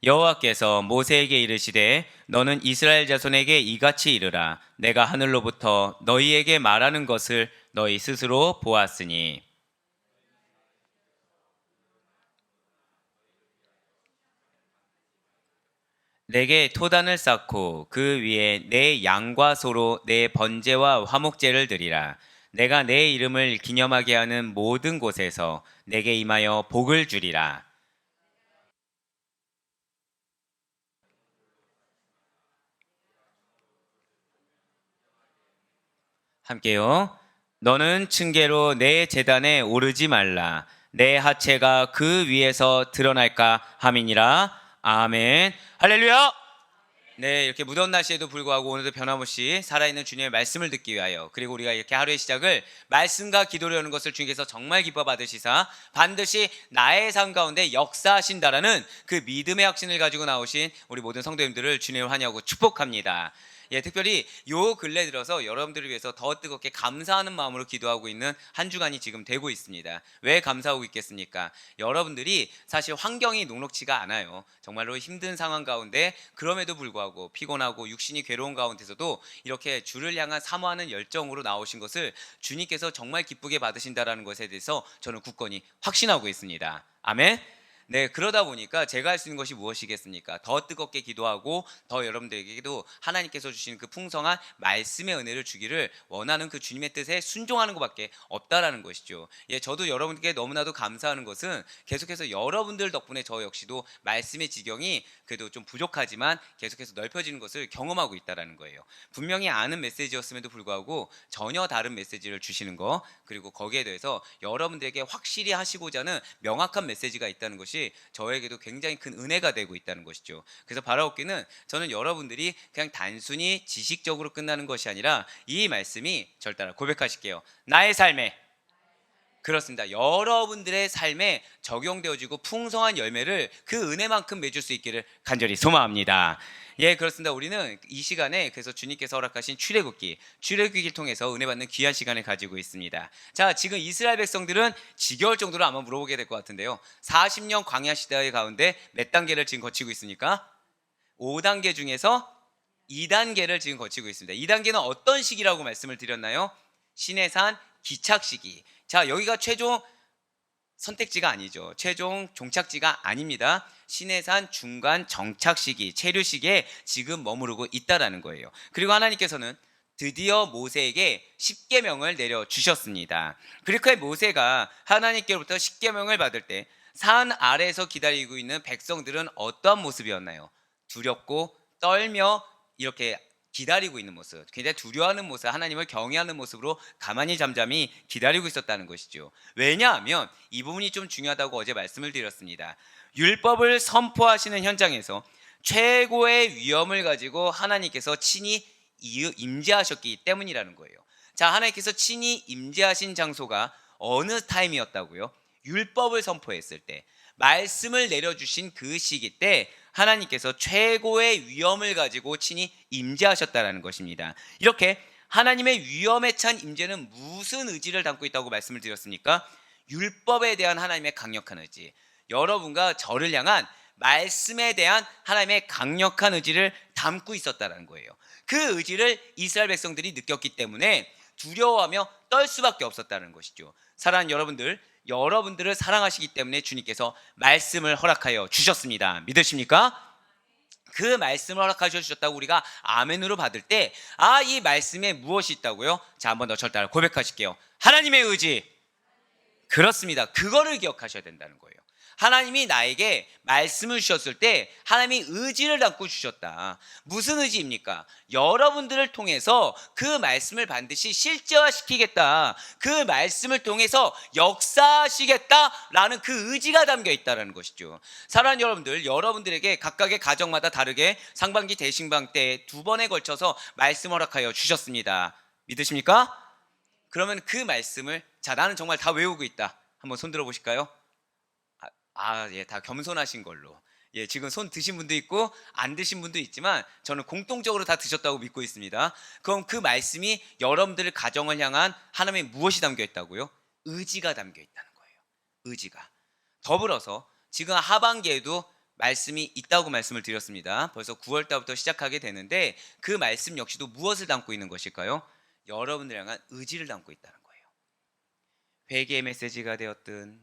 여호와께서 모세에게 이르시되 너는 이스라엘 자손에게 이같이 이르라. 내가 하늘로부터 너희에게 말하는 것을 너희 스스로 보았으니 내게 토단을 쌓고 그 위에 내 양과 소로 내 번제와 화목제를 드리라. 내가 내 이름을 기념하게 하는 모든 곳에서 내게 임하여 복을 주리라. 함께요. 너는 층계로 내 제단에 오르지 말라. 내 하체가 그 위에서 드러날까 함이니라. 아멘. 할렐루야. 네, 이렇게 무더운 날씨에도 불구하고 오늘도 변함없이 살아있는 주님의 말씀을 듣기 위하여, 그리고 우리가 이렇게 하루의 시작을 말씀과 기도로 여는 것을 주님께서 정말 기뻐 받으시사 반드시 나의 삶 가운데 역사하신다라는 그 믿음의 확신을 가지고 나오신 우리 모든 성도님들을 주님을 환영하고 축복합니다. 예, 특별히 요 근래 들어서 여러분들을 위해서 더 뜨겁게 감사하는 마음으로 기도하고 있는 한 주간이 지금 되고 있습니다. 왜 감사하고 있겠습니까? 여러분들이 사실 환경이 녹록지가 않아요. 정말로 힘든 상황 가운데 그럼에도 불구하고 피곤하고 육신이 괴로운 가운데서도 이렇게 주를 향한 사모하는 열정으로 나오신 것을 주님께서 정말 기쁘게 받으신다라는 것에 대해서 저는 굳건히 확신하고 있습니다. 아멘. 네, 그러다 보니까 제가 할 수 있는 것이 무엇이겠습니까? 더 뜨겁게 기도하고 더 여러분들에게도 하나님께서 주시는 그 풍성한 말씀의 은혜를 주기를 원하는 그 주님의 뜻에 순종하는 것밖에 없다라는 것이죠. 예, 저도 여러분께 너무나도 감사하는 것은 계속해서 여러분들 덕분에 저 역시도 말씀의 지경이 그래도 좀 부족하지만 계속해서 넓혀지는 것을 경험하고 있다라는 거예요. 분명히 아는 메시지였음에도 불구하고 전혀 다른 메시지를 주시는 거, 그리고 거기에 대해서 여러분들에게 확실히 하시고자 하는 명확한 메시지가 있다는 것이 저에게도 굉장히 큰 은혜가 되고 있다는 것이죠. 그래서 바라옵기는 저는 여러분들이 그냥 단순히 지식적으로 끝나는 것이 아니라 이 말씀이 절 따라 고백하실게요. 나의 삶에, 그렇습니다, 여러분들의 삶에 적용되어지고 풍성한 열매를 그 은혜만큼 맺을 수 있기를 간절히 소망합니다. 예, 그렇습니다. 우리는 이 시간에 그래서 주님께서 허락하신 출애굽기를 통해서 은혜 받는 귀한 시간을 가지고 있습니다. 자, 지금 이스라엘 백성들은 지겨울 정도로 아마 물어보게 될 것 같은데요. 40년 광야 시대 가운데 몇 단계를 지금 거치고 있습니까? 5단계 중에서 2단계를 지금 거치고 있습니다. 2단계는 어떤 시기라고 말씀을 드렸나요? 시내산 기착 시기. 자, 여기가 최종 선택지가 아니죠. 최종 종착지가 아닙니다. 시내산 중간 정착 시기, 체류 시기에 지금 머무르고 있다라는 거예요. 그리고 하나님께서는 드디어 모세에게 십계명을 내려 주셨습니다. 그렇게 모세가 하나님께로부터 십계명을 받을 때 산 아래에서 기다리고 있는 백성들은 어떠한 모습이었나요? 두렵고 떨며 이렇게 기다리고 있는 모습, 굉장히 두려워하는 모습, 하나님을 경외하는 모습으로 가만히 잠잠히 기다리고 있었다는 것이죠. 왜냐하면 이 부분이 좀 중요하다고 어제 말씀을 드렸습니다. 율법을 선포하시는 현장에서 최고의 위엄을 가지고 하나님께서 친히 임재하셨기 때문이라는 거예요. 자, 하나님께서 친히 임재하신 장소가 어느 타임이었다고요? 율법을 선포했을 때, 말씀을 내려주신 그 시기 때 하나님께서 최고의 위엄을 가지고 친히 임재하셨다는 것입니다. 이렇게 하나님의 위엄에 찬 임재는 무슨 의지를 담고 있다고 말씀을 드렸습니까? 율법에 대한 하나님의 강력한 의지, 여러분과 저를 향한 말씀에 대한 하나님의 강력한 의지를 담고 있었다는 거예요. 그 의지를 이스라엘 백성들이 느꼈기 때문에 두려워하며 떨 수밖에 없었다는 것이죠. 사랑하는 여러분들, 여러분들을 사랑하시기 때문에 주님께서 말씀을 허락하여 주셨습니다. 믿으십니까? 그 말씀을 허락하여 주셨다고 우리가 아멘으로 받을 때, 이 말씀에 무엇이 있다고요? 자, 한번 더 절 따라 고백하실게요. 하나님의 의지. 그렇습니다. 그거를 기억하셔야 된다는 거예요. 하나님이 나에게 말씀을 주셨을 때 하나님이 의지를 담고 주셨다. 무슨 의지입니까? 여러분들을 통해서 그 말씀을 반드시 실제화시키겠다, 그 말씀을 통해서 역사하시겠다라는 그 의지가 담겨 있다는 것이죠. 사랑하는 여러분들, 여러분들에게 각각의 가정마다 다르게 상반기 대신방 때 2번에 걸쳐서 말씀 허락하여 주셨습니다. 믿으십니까? 그러면 그 말씀을, 자, 나는 정말 다 외우고 있다, 한번 손 들어 보실까요? 예, 다 겸손하신 걸로. 예, 지금 손 드신 분도 있고 안 드신 분도 있지만 저는 공통적으로 다 드셨다고 믿고 있습니다. 그럼 그 말씀이 여러분들의 가정을 향한 하나님의 무엇이 담겨 있다고요? 의지가 담겨 있다는 거예요. 의지가. 더불어서 지금 하반기에도 말씀이 있다고 말씀을 드렸습니다. 벌써 9월 달부터 시작하게 되는데 그 말씀 역시도 무엇을 담고 있는 것일까요? 여러분들 향한 의지를 담고 있다는 거예요. 회개의 메시지가 되었든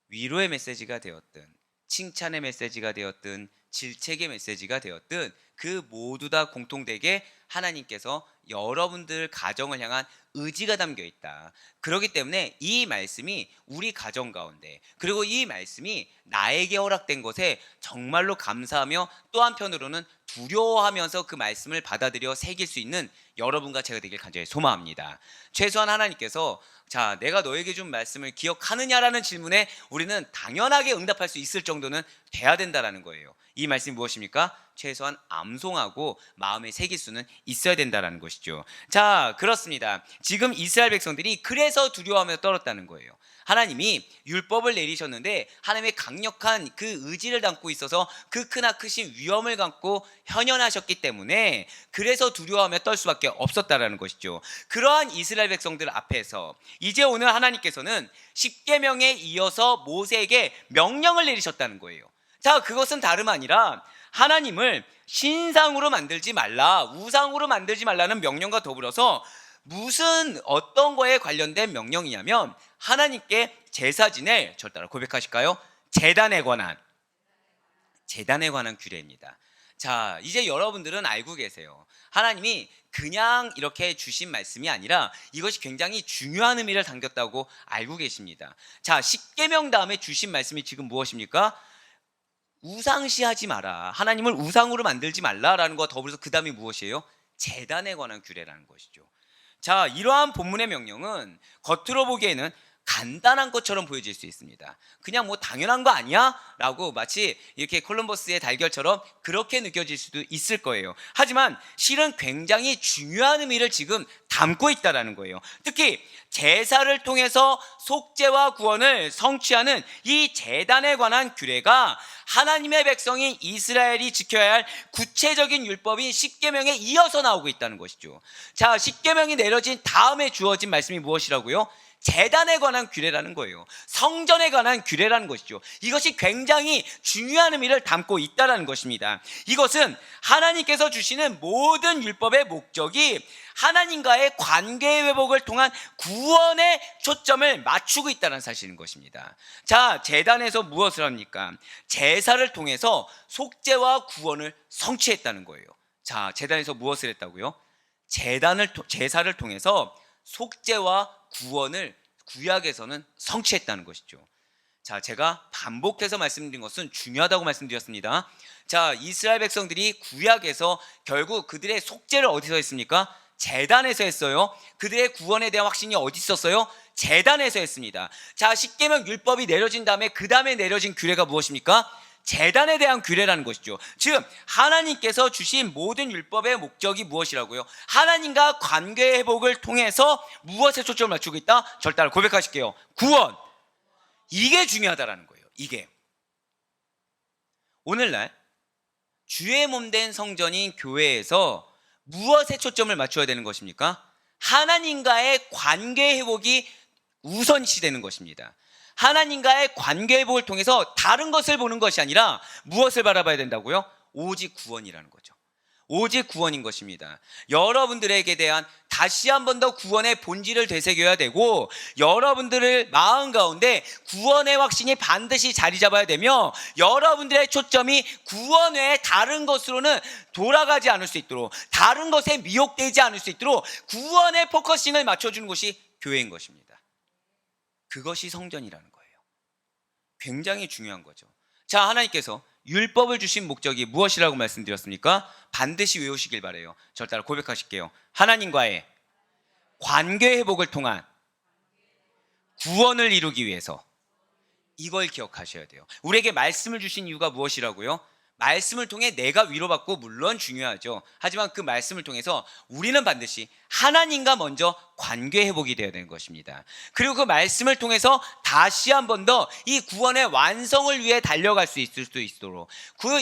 위로의 메시지가 되었든 칭찬의 메시지가 되었든 질책의 메시지가 되었든 그 모두 다 공통되게 하나님께서 여러분들 가정을 향한 의지가 담겨 있다. 그렇기 때문에 이 말씀이 우리 가정 가운데 그리고 이 말씀이 나에게 허락된 것에 정말로 감사하며 또 한편으로는 두려워하면서 그 말씀을 받아들여 새길 수 있는 여러분과 제가 되길 간절히 소망합니다. 최소한 하나님께서 자, 내가 너에게 준 말씀을 기억하느냐라는 질문에 우리는 당연하게 응답할 수 있을 정도는 돼야 된다라는 거예요. 이 말씀이 무엇입니까? 최소한 암송하고 마음에 새길 수는 있어야 된다라는 것이죠. 자, 그렇습니다. 지금 이스라엘 백성들이 그래서 두려워하며 떨었다는 거예요. 하나님이 율법을 내리셨는데 하나님의 강력한 그 의지를 담고 있어서 그 크나 크신 위엄을 갖고 현현하셨기 때문에 그래서 두려워하며 떨 수밖에 없었다라는 것이죠. 그러한 이스라엘 백성들 앞에서 이제 오늘 하나님께서는 십계명에 이어서 모세에게 명령을 내리셨다는 거예요. 자, 그것은 다름 아니라 하나님을 신상으로 만들지 말라, 우상으로 만들지 말라는 명령과 더불어서 무슨 어떤 거에 관련된 명령이냐면 하나님께 제사 지낼, 저 따라 고백하실까요? 제단에 관한 규례입니다. 자, 이제 여러분들은 알고 계세요. 하나님이 그냥 이렇게 주신 말씀이 아니라 이것이 굉장히 중요한 의미를 담겼다고 알고 계십니다. 자, 십계명 다음에 주신 말씀이 지금 무엇입니까? 우상시하지 마라. 하나님을 우상으로 만들지 말라라는 것과 더불어서 그 다음이 무엇이에요? 제단에 관한 규례라는 것이죠. 자, 이러한 본문의 명령은 겉으로 보기에는 간단한 것처럼 보여질 수 있습니다. 그냥 뭐 당연한 거 아니야? 라고 마치 이렇게 콜럼버스의 달걀처럼 그렇게 느껴질 수도 있을 거예요. 하지만 실은 굉장히 중요한 의미를 지금 담고 있다는 거예요. 특히 제사를 통해서 속죄와 구원을 성취하는 이 제단에 관한 규례가 하나님의 백성인 이스라엘이 지켜야 할 구체적인 율법인 십계명에 이어서 나오고 있다는 것이죠. 자, 십계명이 내려진 다음에 주어진 말씀이 무엇이라고요? 제단에 관한 규례라는 거예요. 성전에 관한 규례라는 것이죠. 이것이 굉장히 중요한 의미를 담고 있다는 것입니다. 이것은 하나님께서 주시는 모든 율법의 목적이 하나님과의 관계 회복을 통한 구원에 초점을 맞추고 있다는 사실인 것입니다. 자, 제단에서 무엇을 합니까? 제사를 통해서 속죄와 구원을 성취했다는 거예요. 자, 제단에서 무엇을 했다고요? 제사를 통해서 속죄와 구원을 구약에서는 성취했다는 것이죠. 자, 제가 반복해서 말씀드린 것은 중요하다고 말씀드렸습니다. 자, 이스라엘 백성들이 구약에서 결국 그들의 속죄를 어디서 했습니까? 제단에서 했어요. 그들의 구원에 대한 확신이 어디 있었어요? 제단에서 했습니다. 자, 십계명 율법이 내려진 다음에 그 다음에 내려진 규례가 무엇입니까? 제단에 대한 규례라는 것이죠. 즉 하나님께서 주신 모든 율법의 목적이 무엇이라고요? 하나님과 관계 회복을 통해서 무엇에 초점을 맞추고 있다? 절 따라 고백하실게요. 구원. 이게 중요하다라는 거예요. 이게 오늘날 주의 몸된 성전인 교회에서 무엇에 초점을 맞춰야 되는 것입니까? 하나님과의 관계 회복이 우선시 되는 것입니다. 하나님과의 관계 회복을 통해서 다른 것을 보는 것이 아니라 무엇을 바라봐야 된다고요? 오직 구원이라는 거죠. 오직 구원인 것입니다. 여러분들에게 대한 다시 한 번 더 구원의 본질을 되새겨야 되고 여러분들의 마음 가운데 구원의 확신이 반드시 자리 잡아야 되며 여러분들의 초점이 구원 외에 다른 것으로는 돌아가지 않을 수 있도록 다른 것에 미혹되지 않을 수 있도록 구원의 포커싱을 맞춰주는 것이 교회인 것입니다. 그것이 성전이라는 거예요. 굉장히 중요한 거죠. 자, 하나님께서 율법을 주신 목적이 무엇이라고 말씀드렸습니까? 반드시 외우시길 바라요. 저 따라 고백하실게요. 하나님과의 관계 회복을 통한 구원을 이루기 위해서 이걸 기억하셔야 돼요. 우리에게 말씀을 주신 이유가 무엇이라고요? 말씀을 통해 내가 위로받고 물론 중요하죠. 하지만 그 말씀을 통해서 우리는 반드시 하나님과 먼저 관계 회복이 되어야 되는 것입니다. 그리고 그 말씀을 통해서 다시 한 번 더 이 구원의 완성을 위해 달려갈 수 있을 수 있도록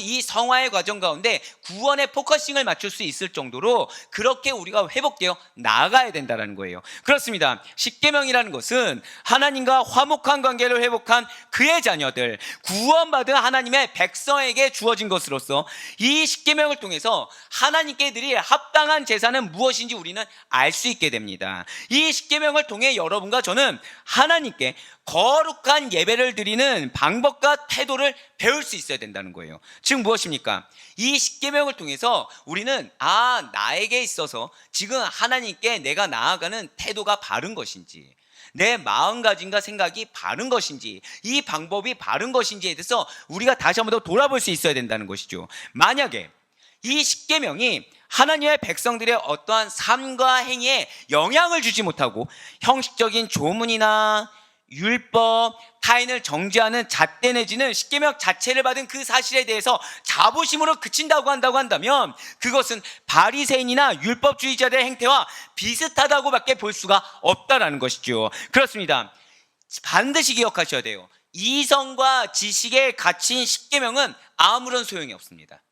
이 성화의 과정 가운데 구원의 포커싱을 맞출 수 있을 정도로 그렇게 우리가 회복되어 나아가야 된다는 거예요. 그렇습니다. 십계명이라는 것은 하나님과 화목한 관계를 회복한 그의 자녀들, 구원받은 하나님의 백성에게 주어진 것으로서 이 십계명을 통해서 하나님께 드릴 합당한 제사는 무엇인지 우리는 알 수 있게 됩니다. 이 십계명을 통해 여러분과 저는 하나님께 거룩한 예배를 드리는 방법과 태도를 배울 수 있어야 된다는 거예요. 즉 무엇입니까? 이 십계명을 통해서 우리는 나에게 있어서 지금 하나님께 내가 나아가는 태도가 바른 것인지, 내 마음가짐과 생각이 바른 것인지, 이 방법이 바른 것인지에 대해서 우리가 다시 한번 더 돌아볼 수 있어야 된다는 것이죠. 만약에 이 십계명이 하나님의 백성들의 어떠한 삶과 행위에 영향을 주지 못하고 형식적인 조문이나 율법, 타인을 정죄하는 잣대 내지는 십계명 자체를 받은 그 사실에 대해서 자부심으로 그친다고 한다면 그것은 바리새인이나 율법주의자들의 행태와 비슷하다고밖에 볼 수가 없다라는 것이죠. 그렇습니다. 반드시 기억하셔야 돼요. 이성과 지식에 갇힌 십계명은 아무런 소용이 없습니다.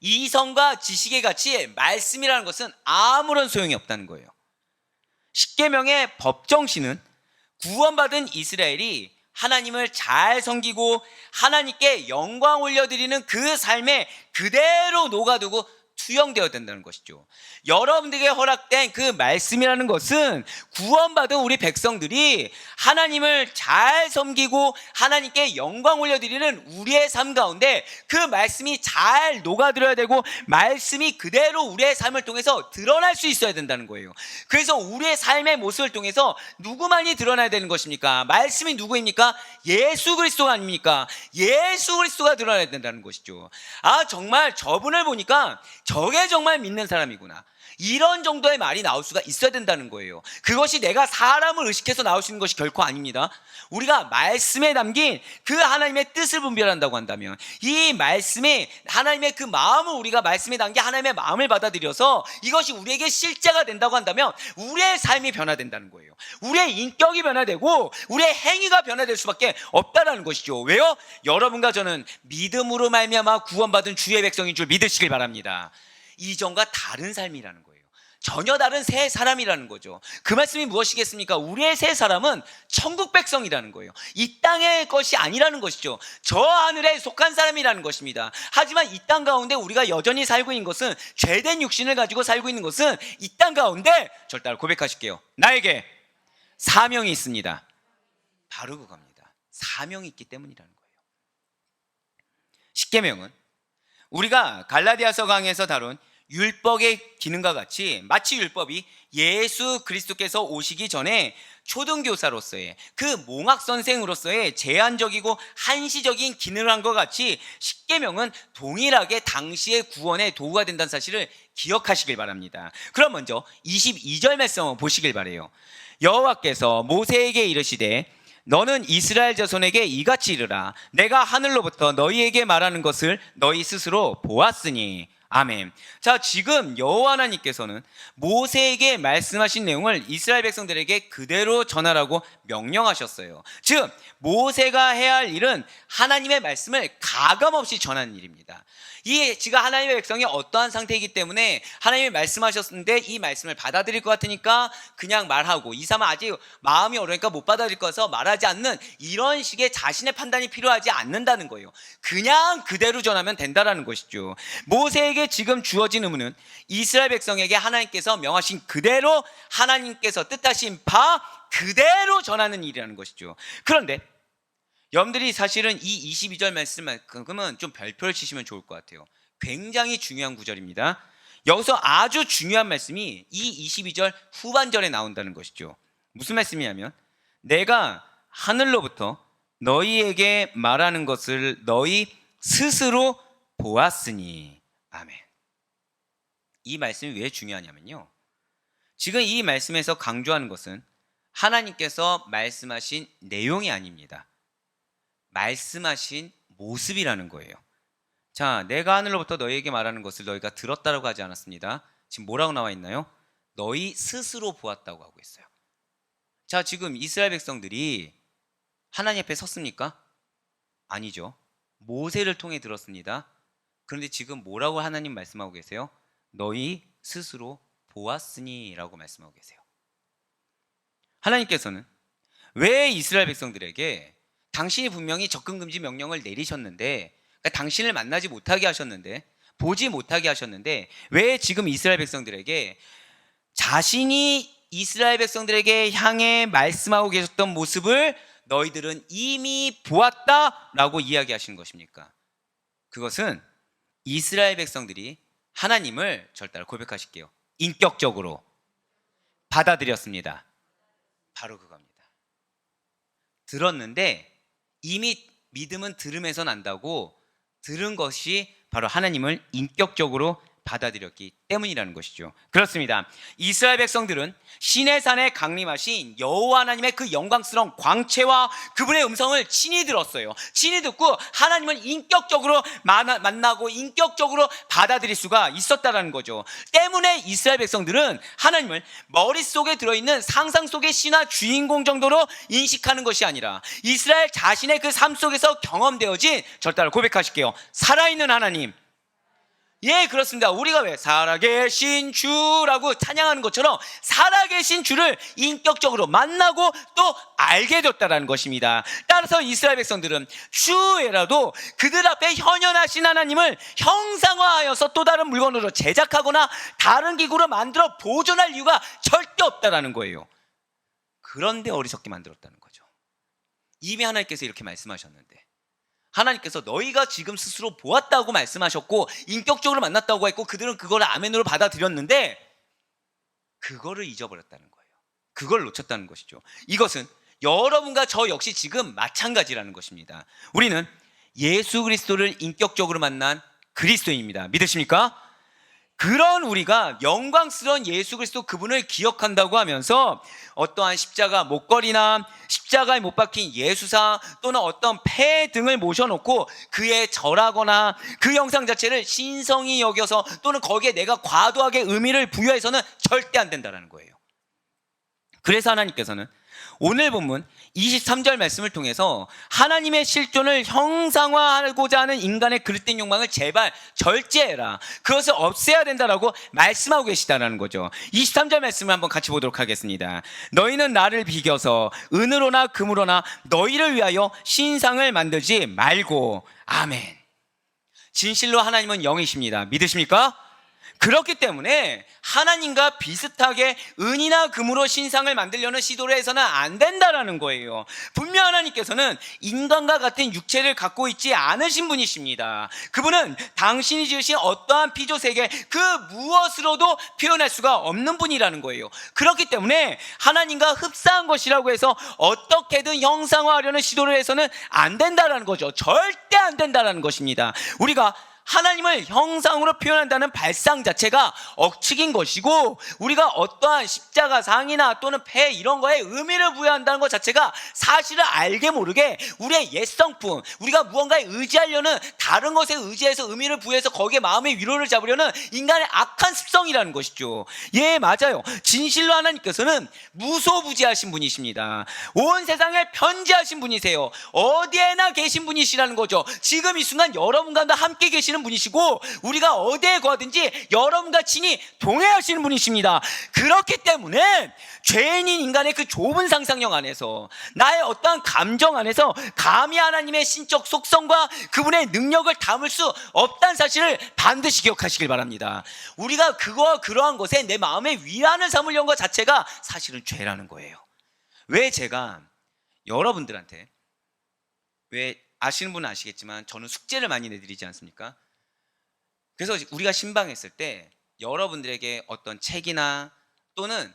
이성과 지식의 가치, 말씀이라는 것은 아무런 소용이 없다는 거예요. 십계명의 법정신은 구원받은 이스라엘이 하나님을 잘 섬기고 하나님께 영광 올려드리는 그 삶에 그대로 녹아두고 투영되어야 된다는 것이죠. 여러분들에게 허락된 그 말씀이라는 것은 구원받은 우리 백성들이 하나님을 잘 섬기고 하나님께 영광 올려드리는 우리의 삶 가운데 그 말씀이 잘 녹아들어야 되고 말씀이 그대로 우리의 삶을 통해서 드러날 수 있어야 된다는 거예요. 그래서 우리의 삶의 모습을 통해서 누구만이 드러나야 되는 것입니까? 말씀이 누구입니까? 예수 그리스도가 아닙니까? 예수 그리스도가 드러나야 된다는 것이죠. 정말 저분을 보니까 저게 정말 믿는 사람이구나, 이런 정도의 말이 나올 수가 있어야 된다는 거예요. 그것이 내가 사람을 의식해서 나올 수 있는 것이 결코 아닙니다. 우리가 말씀에 담긴 그 하나님의 뜻을 분별한다고 한다면, 이 말씀에 하나님의 그 마음을, 우리가 말씀에 담긴 하나님의 마음을 받아들여서 이것이 우리에게 실제가 된다고 한다면 우리의 삶이 변화된다는 거예요. 우리의 인격이 변화되고 우리의 행위가 변화될 수밖에 없다는 것이죠. 왜요? 여러분과 저는 믿음으로 말미암아 구원받은 주의 백성인 줄 믿으시길 바랍니다. 이전과 다른 삶이라는 거예요. 전혀 다른 새 사람이라는 거죠. 그 말씀이 무엇이겠습니까? 우리의 새 사람은 천국 백성이라는 거예요. 이 땅의 것이 아니라는 것이죠. 저 하늘에 속한 사람이라는 것입니다. 하지만 이 땅 가운데 우리가 여전히 살고 있는 것은, 죄된 육신을 가지고 살고 있는 것은, 이 땅 가운데 저를 따라 고백하실게요. 나에게 사명이 있습니다. 바로 그겁니다. 사명이 있기 때문이라는 거예요. 십계명은 우리가 갈라디아서 강에서 다룬 율법의 기능과 같이 마치 율법이 예수 그리스도께서 오시기 전에 초등교사로서의 그 몽학 선생으로서의 제한적이고 한시적인 기능을 한 것 같이 십계명은 동일하게 당시의 구원의 도구가 된다는 사실을 기억하시길 바랍니다. 그럼 먼저 22절 말씀 보시길 바라요. 여호와께서 모세에게 이르시되 너는 이스라엘 자손에게 이같이 이르라. 내가 하늘로부터 너희에게 말하는 것을 너희 스스로 보았으니. 아멘. 자, 지금 여호와 하나님께서는 모세에게 말씀하신 내용을 이스라엘 백성들에게 그대로 전하라고 명령하셨어요. 즉 모세가 해야 할 일은 하나님의 말씀을 가감없이 전하는 일입니다. 이 지금 하나님의 백성이 어떠한 상태이기 때문에 하나님이 말씀하셨는데 이 말씀을 받아들일 것 같으니까 그냥 말하고, 이 사람은 아직 마음이 어려우니까 못 받아들일 거라서 말하지 않는, 이런 식의 자신의 판단이 필요하지 않는다는 거예요. 그냥 그대로 전하면 된다라는 것이죠. 모세에게 지금 주어진 의무는 이스라엘 백성에게 하나님께서 명하신 그대로, 하나님께서 뜻하신 바 그대로 전하는 일이라는 것이죠. 그런데 여러분들이 사실은 이 22절 말씀만큼은 좀 별표를 치시면 좋을 것 같아요. 굉장히 중요한 구절입니다. 여기서 아주 중요한 말씀이 이 22절 후반절에 나온다는 것이죠. 무슨 말씀이냐면, 내가 하늘로부터 너희에게 말하는 것을 너희 스스로 보았으니. 아멘. 이 말씀이 왜 중요하냐면요, 지금 이 말씀에서 강조하는 것은 하나님께서 말씀하신 내용이 아닙니다. 말씀하신 모습이라는 거예요. 자, 내가 하늘로부터 너희에게 말하는 것을 너희가 들었다라고 하지 않았습니다. 지금 뭐라고 나와 있나요? 너희 스스로 보았다고 하고 있어요. 자, 지금 이스라엘 백성들이 하나님 앞에 섰습니까? 아니죠. 모세를 통해 들었습니다. 그런데 지금 뭐라고 하나님 말씀하고 계세요? 너희 스스로 보았으니 라고 말씀하고 계세요. 하나님께서는 왜 이스라엘 백성들에게 당신이 분명히 접근금지 명령을 내리셨는데, 그러니까 당신을 만나지 못하게 하셨는데, 보지 못하게 하셨는데, 왜 지금 이스라엘 백성들에게 자신이 이스라엘 백성들에게 향해 말씀하고 계셨던 모습을 너희들은 이미 보았다라고 이야기하시는 것입니까? 그것은 이스라엘 백성들이 하나님을 절 따라 고백하실게요. 인격적으로 받아들였습니다. 바로 그겁니다. 들었는데 이미 믿음은 들음에서 난다고, 들은 것이 바로 하나님을 인격적으로 받아들였기 때문이라는 것이죠. 그렇습니다. 이스라엘 백성들은 시내산에 강림하신 여호와 하나님의 그 영광스러운 광채와 그분의 음성을 친히 들었어요. 친히 듣고 하나님을 인격적으로 만나고 인격적으로 받아들일 수가 있었다는 거죠. 때문에 이스라엘 백성들은 하나님을 머릿속에 들어있는 상상 속의 신화 주인공 정도로 인식하는 것이 아니라 이스라엘 자신의 그 삶 속에서 경험되어진, 절 따라 고백하실게요, 살아있는 하나님. 예, 그렇습니다. 우리가 왜 살아계신 주라고 찬양하는 것처럼 살아계신 주를 인격적으로 만나고 또 알게 됐다는 것입니다. 따라서 이스라엘 백성들은 추후에라도 그들 앞에 현현하신 하나님을 형상화하여서 또 다른 물건으로 제작하거나 다른 기구로 만들어 보존할 이유가 절대 없다는 거예요. 그런데 어리석게 만들었다는 거죠. 이미 하나님께서 이렇게 말씀하셨는데, 하나님께서 너희가 지금 스스로 보았다고 말씀하셨고 인격적으로 만났다고 했고 그들은 그걸 아멘으로 받아들였는데 그거를 잊어버렸다는 거예요. 그걸 놓쳤다는 것이죠. 이것은 여러분과 저 역시 지금 마찬가지라는 것입니다. 우리는 예수 그리스도를 인격적으로 만난 그리스도인입니다. 믿으십니까? 그런 우리가 영광스러운 예수 그리스도 그분을 기억한다고 하면서 어떠한 십자가 목걸이나 십자가에 못 박힌 예수사 또는 어떤 폐 등을 모셔놓고 그에 절하거나 그 영상 자체를 신성히 여겨서 또는 거기에 내가 과도하게 의미를 부여해서는 절대 안 된다는 거예요. 그래서 하나님께서는 오늘 본문 23절 말씀을 통해서 하나님의 실존을 형상화하고자 하는 인간의 그릇된 욕망을 제발 절제해라, 그것을 없애야 된다라고 말씀하고 계시다는 거죠. 23절 말씀을 한번 같이 보도록 하겠습니다. 너희는 나를 비겨서 은으로나 금으로나 너희를 위하여 신상을 만들지 말고. 아멘. 진실로 하나님은 영이십니다. 믿으십니까? 그렇기 때문에 하나님과 비슷하게 은이나 금으로 신상을 만들려는 시도를 해서는 안 된다라는 거예요. 분명 하나님께서는 인간과 같은 육체를 갖고 있지 않으신 분이십니다. 그분은 당신이 지으신 어떠한 피조세계 그 무엇으로도 표현할 수가 없는 분이라는 거예요. 그렇기 때문에 하나님과 흡사한 것이라고 해서 어떻게든 형상화하려는 시도를 해서는 안 된다라는 거죠. 절대 안 된다라는 것입니다. 우리가 하나님을 형상으로 표현한다는 발상 자체가 억측인 것이고, 우리가 어떠한 십자가 상이나 또는 폐 이런 거에 의미를 부여한다는 것 자체가 사실을 알게 모르게 우리의 옛성품, 우리가 무언가에 의지하려는, 다른 것에 의지해서 의미를 부여해서 거기에 마음의 위로를 잡으려는 인간의 악한 습성이라는 것이죠. 예, 맞아요. 진실로 하나님께서는 무소부지하신 분이십니다. 온 세상에 편지하신 분이세요. 어디에나 계신 분이시라는 거죠. 지금 이 순간 여러분과 함께 계시는 분이시고 우리가 어디에 가든지 여러분과 친히 동행하시는 분이십니다. 그렇기 때문에 죄인인 인간의 그 좁은 상상력 안에서, 나의 어떠한 감정 안에서 감히 하나님의 신적 속성과 그분의 능력을 담을 수 없다는 사실을 반드시 기억하시길 바랍니다. 우리가 그거와 그러한 것에 내 마음의 위안을 삼으려는 것 자체가 사실은 죄라는 거예요. 왜 제가 여러분들한테, 왜 아시는 분은 아시겠지만 저는 숙제를 많이 내드리지 않습니까? 그래서 우리가 신방했을 때 여러분들에게 어떤 책이나 또는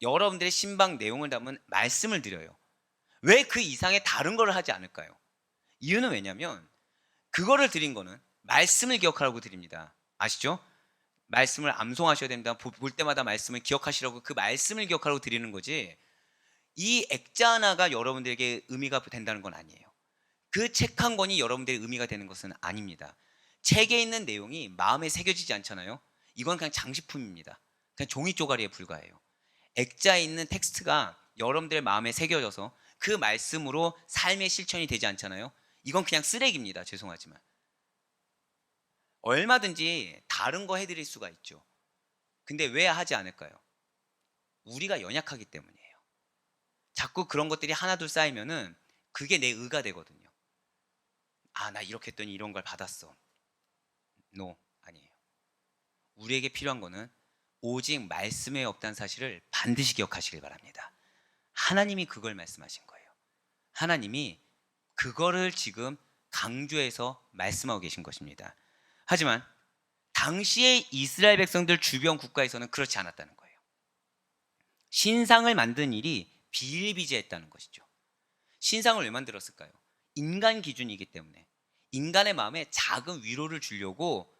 여러분들의 신방 내용을 담은 말씀을 드려요. 왜 그 이상의 다른 걸 하지 않을까요? 이유는 왜냐면 그거를 드린 거는 말씀을 기억하라고 드립니다. 아시죠? 말씀을 암송하셔야 됩니다. 볼 때마다 말씀을 기억하시라고, 그 말씀을 기억하라고 드리는 거지, 이 액자 하나가 여러분들에게 의미가 된다는 건 아니에요. 그 책 한 권이 여러분들의 의미가 되는 것은 아닙니다. 책에 있는 내용이 마음에 새겨지지 않잖아요. 이건 그냥 장식품입니다. 그냥 종이 쪼가리에 불과해요. 액자에 있는 텍스트가 여러분들의 마음에 새겨져서 그 말씀으로 삶의 실천이 되지 않잖아요. 이건 그냥 쓰레기입니다. 죄송하지만. 얼마든지 다른 거 해드릴 수가 있죠. 근데 왜 하지 않을까요? 우리가 연약하기 때문이에요. 자꾸 그런 것들이 하나둘 쌓이면은 그게 내 의가 되거든요. 아, 나 이렇게 했더니 이런 걸 받았어. 아니에요. 우리에게 필요한 거는 오직 말씀에 없다는 사실을 반드시 기억하시길 바랍니다. 하나님이 그걸 말씀하신 거예요. 하나님이 그거를 지금 강조해서 말씀하고 계신 것입니다. 하지만 당시의 이스라엘 백성들 주변 국가에서는 그렇지 않았다는 거예요. 신상을 만든 일이 비일비재했다는 것이죠. 신상을 왜 만들었을까요? 인간 기준이기 때문에 인간의 마음에 작은 위로를 주려고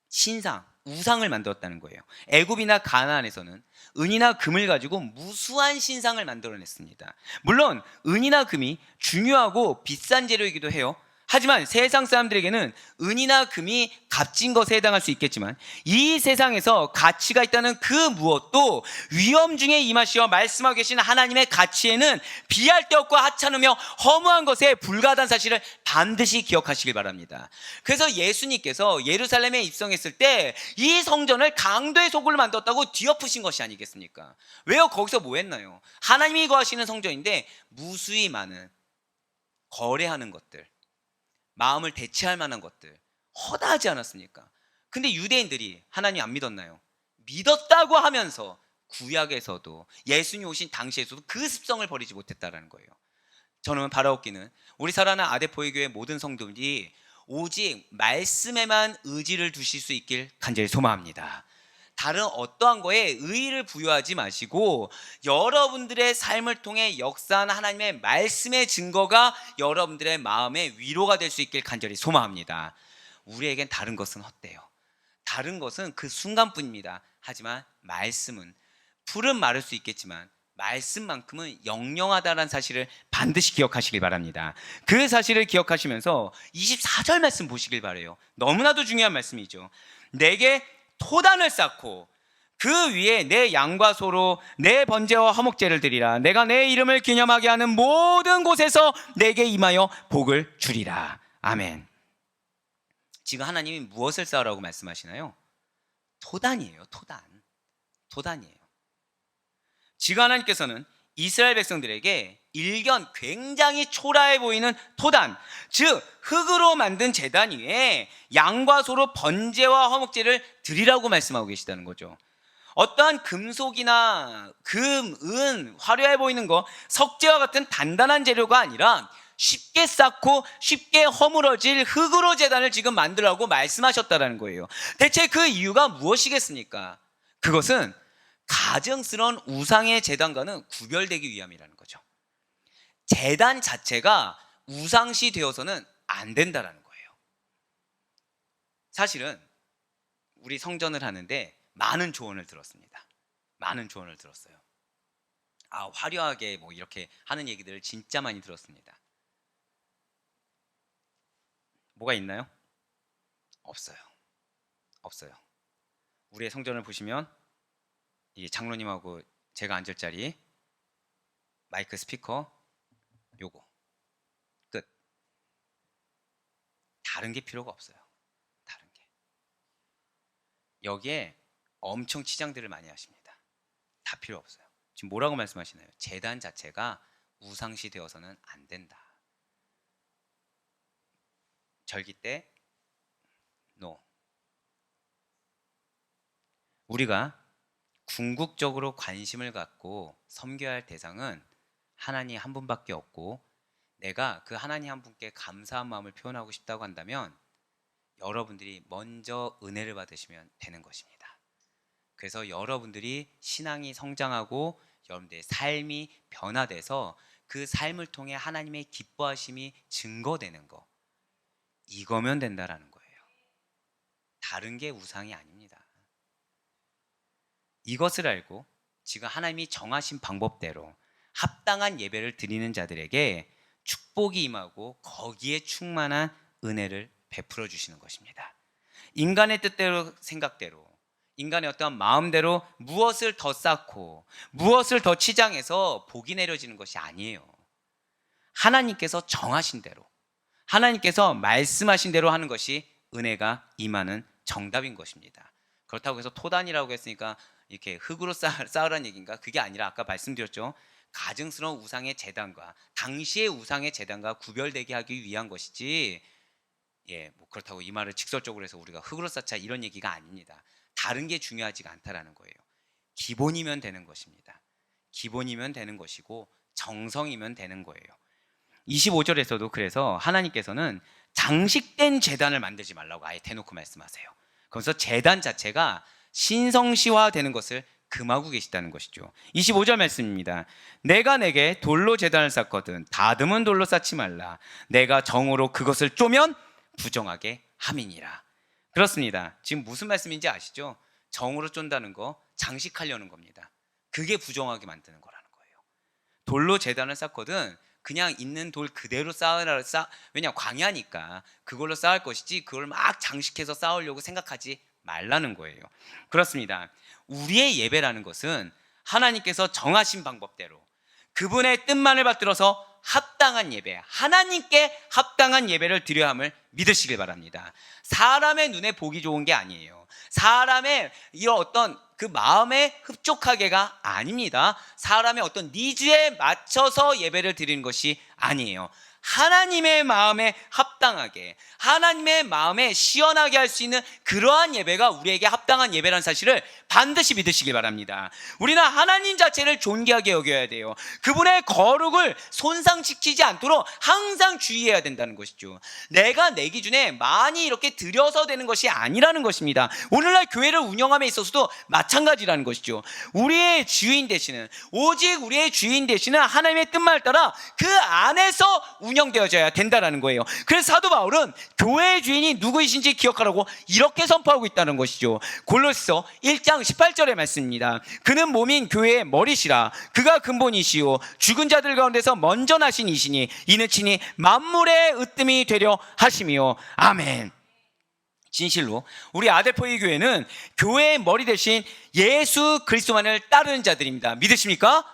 신상, 우상을 만들었다는 거예요. 애굽이나 가나안에서는 은이나 금을 가지고 무수한 신상을 만들어냈습니다. 물론 은이나 금이 중요하고 비싼 재료이기도 해요. 하지만 세상 사람들에게는 은이나 금이 값진 것에 해당할 수 있겠지만 이 세상에서 가치가 있다는 그 무엇도 위험 중에 임하시어 말씀하고 계신 하나님의 가치에는 비할 데 없고 하찮으며 허무한 것에 불과하다는 사실을 반드시 기억하시길 바랍니다. 그래서 예수님께서 예루살렘에 입성했을 때 이 성전을 강도의 소굴로 만들었다고 뒤엎으신 것이 아니겠습니까? 왜요? 거기서 뭐 했나요? 하나님이 거하시는 성전인데 무수히 많은 거래하는 것들, 마음을 대체할 만한 것들 허다하지 않았습니까? 근데 유대인들이 하나님 안 믿었나요? 믿었다고 하면서 구약에서도 예수님 오신 당시에서도 그 습성을 버리지 못했다는 거예요. 저는 바라옵기는 우리 사랑하는 아데포이교회 모든 성도들이 오직 말씀에만 의지를 두실 수 있길 간절히 소망합니다. 다른 어떠한 거에 의의를 부여하지 마시고 여러분들의 삶을 통해 역사한 하나님의 말씀의 증거가 여러분들의 마음의 위로가 될 수 있길 간절히 소망합니다. 우리에겐 다른 것은 헛되요. 다른 것은 그 순간뿐입니다. 하지만 말씀은 풀은 마를 수 있겠지만 말씀만큼은 영영하다는 사실을 반드시 기억하시길 바랍니다. 그 사실을 기억하시면서 24절 말씀 보시길 바라요. 너무나도 중요한 말씀이죠. 내게 토단을 쌓고 그 위에 내 양과 소로 내 번제와 화목제를 드리라. 내가 내 이름을 기념하게 하는 모든 곳에서 내게 임하여 복을 주리라. 아멘. 지금 하나님이 무엇을 쌓으라고 말씀하시나요? 토단이에요. 토단이에요. 지금 하나님께서는 이스라엘 백성들에게 일견 굉장히 초라해 보이는 토단, 즉 흙으로 만든 제단 위에 양과 소로 번제와 화목제를 드리라고 말씀하고 계시다는 거죠. 어떠한 금속이나 금, 은, 화려해 보이는 거, 석재와 같은 단단한 재료가 아니라 쉽게 쌓고 쉽게 허물어질 흙으로 제단을 지금 만들라고 말씀하셨다는 거예요. 대체 그 이유가 무엇이겠습니까? 그것은 가증스러운 우상의 제단과는 구별되기 위함이라는 거죠. 제단 자체가 우상시 되어서는 안 된다라는 거예요. 사실은 우리 성전을 하는데 많은 조언을 들었습니다. 많은 조언을 들었어요. 화려하게 뭐 이렇게 하는 얘기들을 진짜 많이 들었습니다. 뭐가 있나요? 없어요. 우리의 성전을 보시면 이 장로님하고 제가 앉을 자리, 마이크 스피커, 요거 끝. 다른 게 필요가 없어요. 다른 게. 여기에 엄청 치장들을 많이 하십니다. 다 필요 없어요. 지금 뭐라고 말씀하시나요? 제단 자체가 우상시 되어서는 안 된다. 절기 때 NO. 우리가 궁극적으로 관심을 갖고 섬겨야 할 대상은 하나님 한 분밖에 없고, 내가 그 하나님 한 분께 감사한 마음을 표현하고 싶다고 한다면 여러분들이 먼저 은혜를 받으시면 되는 것입니다. 그래서 여러분들이 신앙이 성장하고 여러분들의 삶이 변화돼서 그 삶을 통해 하나님의 기뻐하심이 증거되는 거, 이거면 된다라는 거예요. 다른 게 우상이 아닙니다. 이것을 알고 지금 하나님이 정하신 방법대로 합당한 예배를 드리는 자들에게 축복이 임하고 거기에 충만한 은혜를 베풀어 주시는 것입니다. 인간의 뜻대로 생각대로 인간의 어떤 마음대로 무엇을 더 쌓고 무엇을 더 치장해서 복이 내려지는 것이 아니에요. 하나님께서 정하신 대로 하나님께서 말씀하신 대로 하는 것이 은혜가 임하는 정답인 것입니다. 그렇다고 해서 토단이라고 했으니까 이렇게 흙으로 쌓으라는 얘기인가? 그게 아니라 아까 말씀드렸죠. 가증스러운 우상의 제단과 당시의 우상의 제단과 구별되게 하기 위한 것이지, 뭐 그렇다고 이 말을 직설적으로 해서 우리가 흙으로 쌓자 이런 얘기가 아닙니다. 다른 게 중요하지가 않다라는 거예요. 기본이면 되는 것입니다. 기본이면 되는 것이고 정성이면 되는 거예요. 25절에서도 그래서 하나님께서는 장식된 제단을 만들지 말라고 아예 대놓고 말씀하세요. 그래서 제단 자체가 신성시화되는 것을 금하고 계시다는 것이죠. 25절 말씀입니다. 내가 내게 돌로 제단을 쌓거든 다듬은 돌로 쌓지 말라. 내가 정으로 그것을 쪼면 부정하게 함이니라. 그렇습니다. 지금 무슨 말씀인지 아시죠? 정으로 쫀다는 거 장식하려는 겁니다. 그게 부정하게 만드는 거라는 거예요. 돌로 제단을 쌓거든 그냥 있는 돌 그대로 왜냐 광야니까 그걸로 쌓을 것이지 그걸 막 장식해서 쌓으려고 생각하지 말라는 거예요. 그렇습니다. 우리의 예배라는 것은 하나님께서 정하신 방법대로 그분의 뜻만을 받들어서 합당한 예배, 하나님께 합당한 예배를 드려야 함을 믿으시길 바랍니다. 사람의 눈에 보기 좋은 게 아니에요. 사람의 이런 어떤 그 마음에 흡족하게가 아닙니다. 사람의 어떤 니즈에 맞춰서 예배를 드리는 것이 아니에요. 하나님의 마음에 합당하게 하나님의 마음에 시원하게 할 수 있는 그러한 예배가 우리에게 합당한 예배라는 사실을 반드시 믿으시길 바랍니다. 우리는 하나님 자체를 존귀하게 여겨야 돼요. 그분의 거룩을 손상시키지 않도록 항상 주의해야 된다는 것이죠. 내가 내 기준에 많이 이렇게 들여서 되는 것이 아니라는 것입니다. 오늘날 교회를 운영함에 있어서도 마찬가지라는 것이죠. 우리의 주인 되시는 오직 우리의 주인 되시는 하나님의 뜻만을 따라 그 안에서 운영되어져야 된다는 거예요. 그래서 사도 바울은 교회의 주인이 누구이신지 기억하라고 이렇게 선포하고 있다는 것이죠. 골로새서 1장 18절의 말씀입니다. 그는 몸인 교회의 머리시라. 그가 근본이시요 죽은 자들 가운데서 먼저 나신 이시니 이는 친히 만물의 으뜸이 되려 하심이요. 아멘. 진실로 우리 아델포이 교회는 교회의 머리 대신 예수 그리스도만을 따르는 자들입니다. 믿으십니까?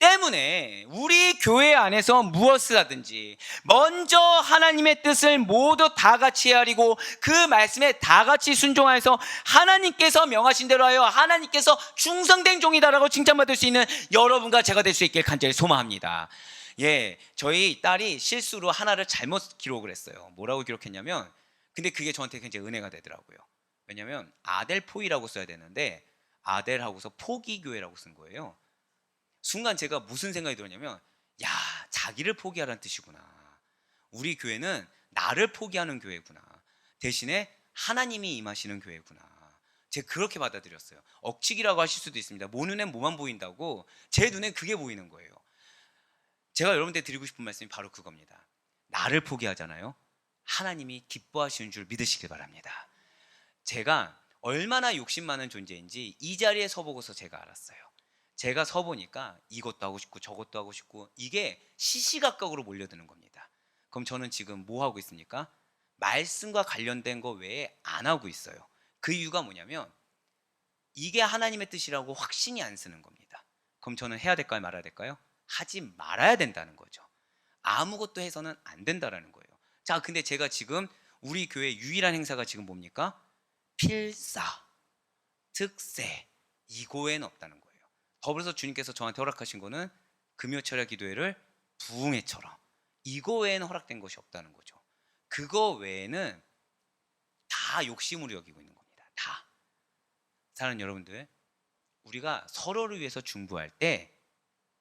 때문에 우리 교회 안에서 무엇을 하든지 먼저 하나님의 뜻을 모두 다 같이 헤아리고 그 말씀에 다 같이 순종하여서 하나님께서 명하신 대로 하여 하나님께서 충성된 종이다라고 칭찬받을 수 있는 여러분과 제가 될 수 있길 간절히 소망합니다. 저희 딸이 실수로 하나를 잘못 기록을 했어요. 뭐라고 기록했냐면 근데 그게 저한테 굉장히 은혜가 되더라고요. 왜냐하면 아델포이라고 써야 되는데 아델하고서 포기교회라고 쓴 거예요. 순간 제가 무슨 생각이 들었냐면 자기를 포기하라는 뜻이구나. 우리 교회는 나를 포기하는 교회구나. 대신에 하나님이 임하시는 교회구나. 제가 그렇게 받아들였어요. 억측이라고 하실 수도 있습니다. 모 눈엔 뭐만 보인다고 제 눈엔 그게 보이는 거예요. 제가 여러분들 드리고 싶은 말씀이 바로 그겁니다. 나를 포기하잖아요. 하나님이 기뻐하시는 줄 믿으시길 바랍니다. 제가 얼마나 욕심 많은 존재인지 이 자리에 서보고서 제가 알았어요. 제가 서보니까 이것도 하고 싶고 저것도 하고 싶고 이게 시시각각으로 몰려드는 겁니다. 그럼 저는 지금 뭐 하고 있습니까? 말씀과 관련된 거 외에 안 하고 있어요. 그 이유가 뭐냐면 이게 하나님의 뜻이라고 확신이 안 쓰는 겁니다. 그럼 저는 해야 될까요? 말아야 될까요? 하지 말아야 된다는 거죠. 아무것도 해서는 안 된다라는 거예요. 자, 근데 제가 지금 우리 교회 유일한 행사가 지금 뭡니까? 필사, 특세, 이거에는 없다는 거예요. 더불어서 주님께서 저한테 허락하신 거는 금요철야 기도회를 부흥회처럼 이거 외에는 허락된 것이 없다는 거죠. 그거 외에는 다 욕심으로 여기고 있는 겁니다. 다. 사랑하는 여러분들, 우리가 서로를 위해서 중보할 때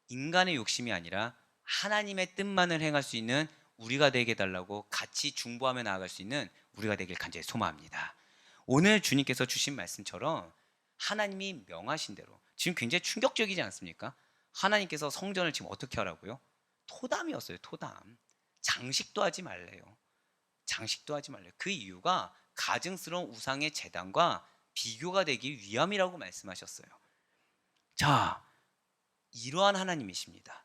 인간의 욕심이 아니라 하나님의 뜻만을 행할 수 있는 우리가 되게 해달라고 같이 중보하며 나아갈 수 있는 우리가 되길 간절히 소망합니다. 오늘 주님께서 주신 말씀처럼 하나님이 명하신 대로 지금 굉장히 충격적이지 않습니까? 하나님께서 성전을 지금 어떻게 하라고요? 토담이었어요. 토담. 장식도 하지 말래요. 장식도 하지 말래요. 그 이유가 가증스러운 우상의 제단과 비교가 되기 위함이라고 말씀하셨어요. 자, 이러한 하나님이십니다.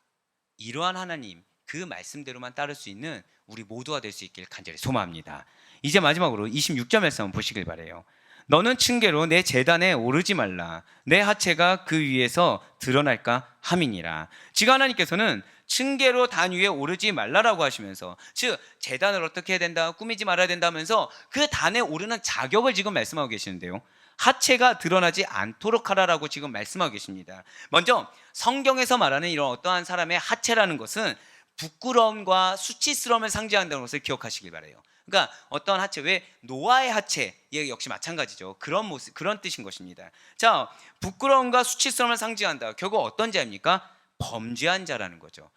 이러한 하나님, 그 말씀대로만 따를 수 있는 우리 모두가 될 수 있길 간절히 소망합니다. 이제 마지막으로 26절 말씀 한번 보시길 바래요. 너는 층계로 내 제단에 오르지 말라. 내 하체가 그 위에서 드러날까 함이니라. 지금 하나님께서는 층계로 단 위에 오르지 말라라고 하시면서, 즉 제단을 어떻게 해야 된다, 꾸미지 말아야 된다면서 그 단에 오르는 자격을 지금 말씀하고 계시는데요, 하체가 드러나지 않도록 하라라고 지금 말씀하고 계십니다. 먼저 성경에서 말하는 이런 어떠한 사람의 하체라는 것은 부끄러움과 수치스러움을 상징한다는 것을 기억하시길 바라요. 그러니까 어떤 하체, 왜 노아의 하체 역시 마찬가지죠. 그런 모습, 그런 뜻인 것입니다. 자, 부끄러움과 수치스러움을 상징한다. 결국 어떤 자입니까? 범죄한 자라는 거죠.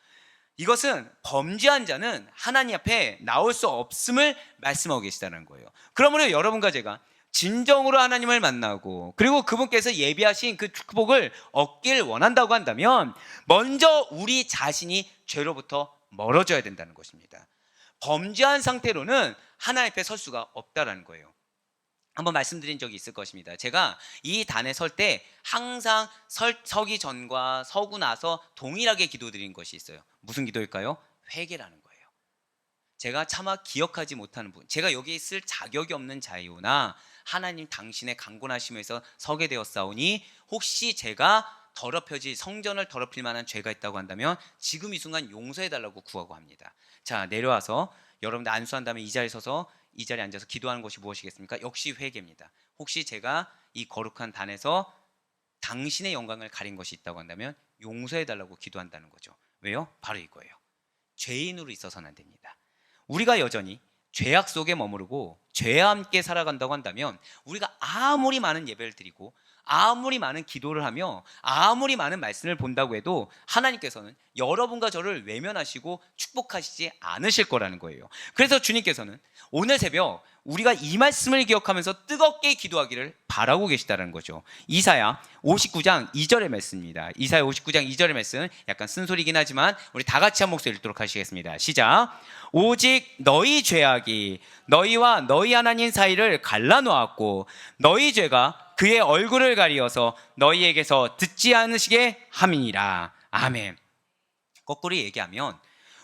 이것은 범죄한 자는 하나님 앞에 나올 수 없음을 말씀하고 계시다는 거예요. 그러므로 여러분과 제가 진정으로 하나님을 만나고 그리고 그분께서 예비하신 그 축복을 얻길 원한다고 한다면 먼저 우리 자신이 죄로부터 멀어져야 된다는 것입니다. 범죄한 상태로는 하나님 앞에 설 수가 없다라는 거예요. 한번 말씀드린 적이 있을 것입니다. 제가 이 단에 설 때 항상 서기 전과 서고 나서 동일하게 기도드린 것이 있어요. 무슨 기도일까요? 회개라는 거예요. 제가 차마 기억하지 못하는 부분, 제가 여기 있을 자격이 없는 자이오나 하나님 당신의 강권하심에서 서게 되었사오니 혹시 제가 성전을 더럽힐 만한 죄가 있다고 한다면 지금 이 순간 용서해달라고 구하고 합니다. 자, 내려와서 여러분들 안수한 다음에 이 자리에 서서 이 자리에 앉아서 기도하는 것이 무엇이겠습니까? 역시 회개입니다. 혹시 제가 이 거룩한 단에서 당신의 영광을 가린 것이 있다고 한다면 용서해달라고 기도한다는 거죠. 왜요? 바로 이거예요. 죄인으로 있어서는 안 됩니다. 우리가 여전히 죄악 속에 머무르고 죄와 함께 살아간다고 한다면 우리가 아무리 많은 예배를 드리고 아무리 많은 기도를 하며 아무리 많은 말씀을 본다고 해도 하나님께서는 여러분과 저를 외면하시고 축복하시지 않으실 거라는 거예요. 그래서 주님께서는 오늘 새벽 우리가 이 말씀을 기억하면서 뜨겁게 기도하기를 바라고 계시다는 거죠. 이사야 59장 2절의 말씀입니다. 이사야 59장 2절의 말씀, 약간 쓴소리긴 하지만 우리 다 같이 한 목소리 읽도록 하시겠습니다. 시작. 오직 너희 죄악이 너희와 너희 하나님 사이를 갈라놓았고 너희 죄가 그의 얼굴을 가리어서 너희에게서 듣지 않으시게 함이니라. 아멘. 거꾸로 얘기하면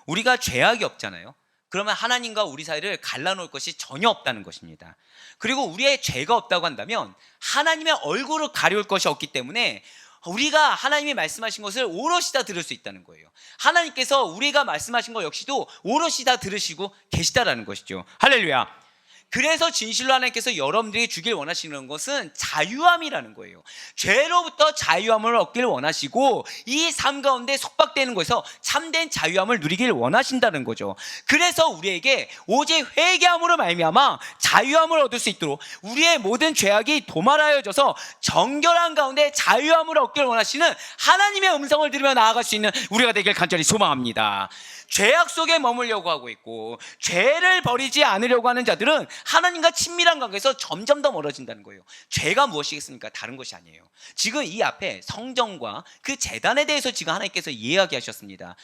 우리가 죄악이 없잖아요. 그러면 하나님과 우리 사이를 갈라놓을 것이 전혀 없다는 것입니다. 그리고 우리의 죄가 없다고 한다면 하나님의 얼굴을 가려울 것이 없기 때문에 우리가 하나님이 말씀하신 것을 오롯이 다 들을 수 있다는 거예요. 하나님께서 우리가 말씀하신 것 역시도 오롯이 다 들으시고 계시다라는 것이죠. 할렐루야. 그래서 진실로 하나님께서 여러분들에게 주길 원하시는 것은 자유함이라는 거예요. 죄로부터 자유함을 얻길 원하시고 이 삶 가운데 속박되는 것에서 참된 자유함을 누리길 원하신다는 거죠. 그래서 우리에게 오직 회개함으로 말미암아 자유함을 얻을 수 있도록 우리의 모든 죄악이 도말하여져서 정결한 가운데 자유함을 얻길 원하시는 하나님의 음성을 들으며 나아갈 수 있는 우리가 되길 간절히 소망합니다. 죄악 속에 머물려고 하고 있고 죄를 버리지 않으려고 하는 자들은 하나님과 친밀한 관계에서 점점 더 멀어진다는 거예요. 죄가 무엇이겠습니까? 다른 것이 아니에요. 지금 이 앞에 성전과 그 제단에 대해서 지금 하나님께서 이야기하셨습니다.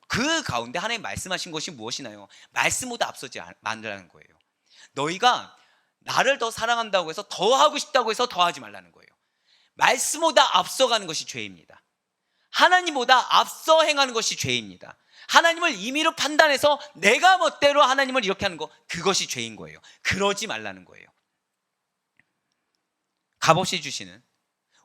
그 가운데 하나님 말씀하신 것이 무엇이나요? 말씀보다 앞서지 말라는 거예요. 너희가 나를 더 사랑한다고 해서 더 하고 싶다고 해서 더 하지 말라는 거예요. 말씀보다 앞서가는 것이 죄입니다. 하나님보다 앞서 행하는 것이 죄입니다. 하나님을 임의로 판단해서 내가 멋대로 하나님을 이렇게 하는 거, 그것이 죄인 거예요. 그러지 말라는 거예요. 값없이 주시는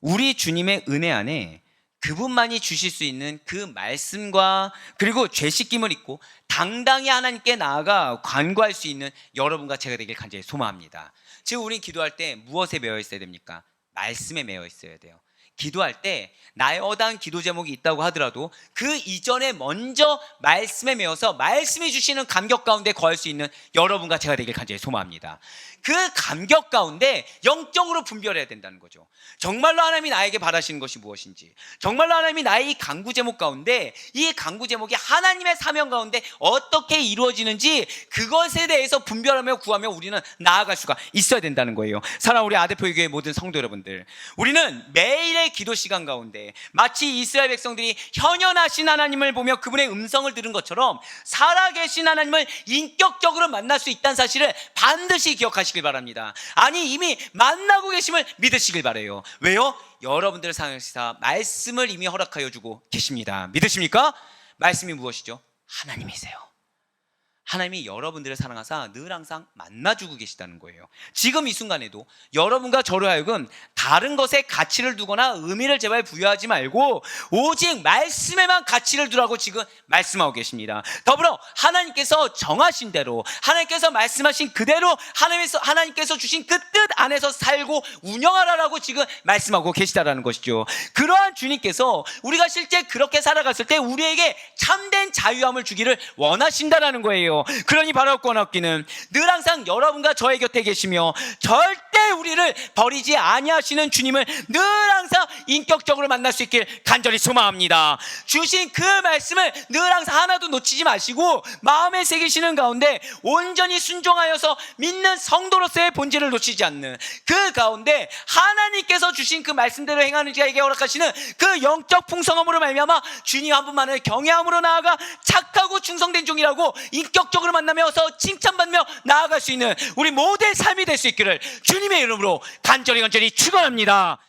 우리 주님의 은혜 안에 그분만이 주실 수 있는 그 말씀과 그리고 죄 씻김을 입고 당당히 하나님께 나아가 간구할 수 있는 여러분과 제가 되길 간절히 소망합니다. 지금 우리는 기도할 때 무엇에 매여 있어야 됩니까? 말씀에 매여 있어야 돼요. 기도할 때 나의 어떠한 기도 제목이 있다고 하더라도 그 이전에 먼저 말씀에 매여서 말씀이 주시는 감격 가운데 거할 수 있는 여러분과 제가 되길 간절히 소망합니다. 그 감격 가운데 영적으로 분별해야 된다는 거죠. 정말로 하나님이 나에게 바라시는 것이 무엇인지, 정말로 하나님이 나의 이 간구 제목 가운데 이 간구 제목이 하나님의 사명 가운데 어떻게 이루어지는지 그것에 대해서 분별하며 구하며 우리는 나아갈 수가 있어야 된다는 거예요. 사랑하는 우리 아대포의 교회 모든 성도 여러분들, 우리는 매일의 기도 시간 가운데 마치 이스라엘 백성들이 현현하신 하나님을 보며 그분의 음성을 들은 것처럼 살아계신 하나님을 인격적으로 만날 수 있다는 사실을 반드시 기억하시길 바랍니다. 아니, 이미 만나고 계심을 믿으시길 바라요. 왜요? 여러분들 상에서 말씀을 이미 허락하여 주고 계십니다. 믿으십니까? 말씀이 무엇이죠? 하나님이세요. 하나님이 여러분들을 사랑하사 늘 항상 만나주고 계시다는 거예요. 지금 이 순간에도 여러분과 저로 하여금 다른 것에 가치를 두거나 의미를 제발 부여하지 말고 오직 말씀에만 가치를 두라고 지금 말씀하고 계십니다. 더불어 하나님께서 정하신 대로, 하나님께서 말씀하신 그대로 하나님께서 주신 그 뜻 안에서 살고 운영하라라고 지금 말씀하고 계시다라는 것이죠. 그러한 주님께서 우리가 실제 그렇게 살아갔을 때 우리에게 참된 자유함을 주기를 원하신다라는 거예요. 그러니 바로 권합기는 늘 항상 여러분과 저의 곁에 계시며 절대 우리를 버리지 아니하시는 주님을 늘 항상 인격적으로 만날 수 있길 간절히 소망합니다. 주신 그 말씀을 늘 항상 하나도 놓치지 마시고 마음에 새기시는 가운데 온전히 순종하여서 믿는 성도로서의 본질을 놓치지 않는 그 가운데 하나님께서 주신 그 말씀대로 행하는 자에게 허락하시는 그 영적 풍성함으로 말미암아 주님 한 분만을 경외함으로 나아가 착하고 충성된 종이라고 인격적으로 만나면서 칭찬받으며 나아갈 수 있는 우리 모두의 삶이 될 수 있기를 주님의 이름으로 간절히 축원합니다.